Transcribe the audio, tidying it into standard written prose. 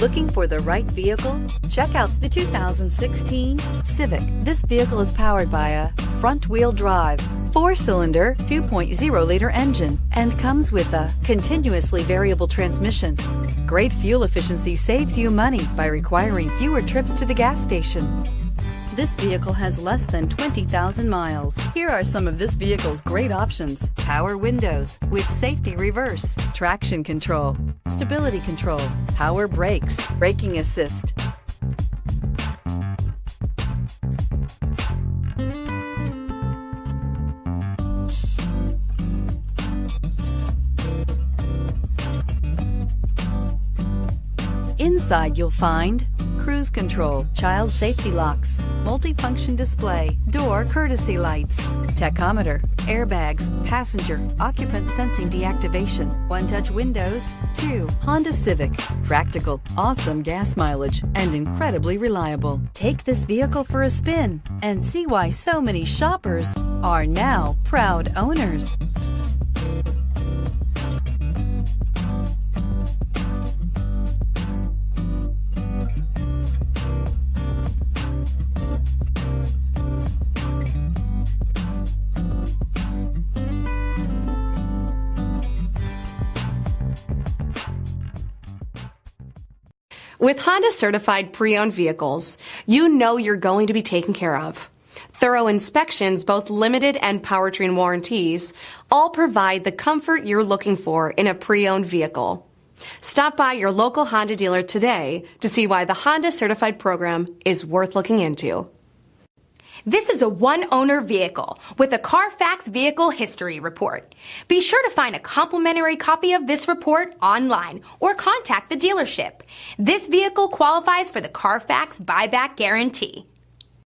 Looking for the right vehicle? Check out the 2016 Civic. This vehicle is powered by a front-wheel drive, 4-cylinder, 2.0-liter engine, and comes with a continuously variable transmission. Great fuel efficiency saves you money by requiring fewer trips to the gas station. This vehicle has less than 20,000 miles. Here are some of this vehicle's great options: power windows with safety reverse, traction control, stability control, power brakes, braking assist. Inside you'll find cruise control, child safety locks, multifunction display, door courtesy lights, tachometer, airbags, passenger, occupant sensing deactivation, one-touch windows, 2 Honda Civic, practical, awesome gas mileage, and incredibly reliable. Take this vehicle for a spin and see why so many shoppers are now proud owners. With Honda certified pre-owned vehicles, you know you're going to be taken care of. Thorough inspections, both limited and powertrain warranties, all provide the comfort you're looking for in a pre-owned vehicle. Stop by your local Honda dealer today to see why the Honda certified program is worth looking into. This is a one-owner vehicle with a CARFAX Vehicle History Report. Be sure to find a complimentary copy of this report online or contact the dealership. This vehicle qualifies for the CARFAX Buyback Guarantee.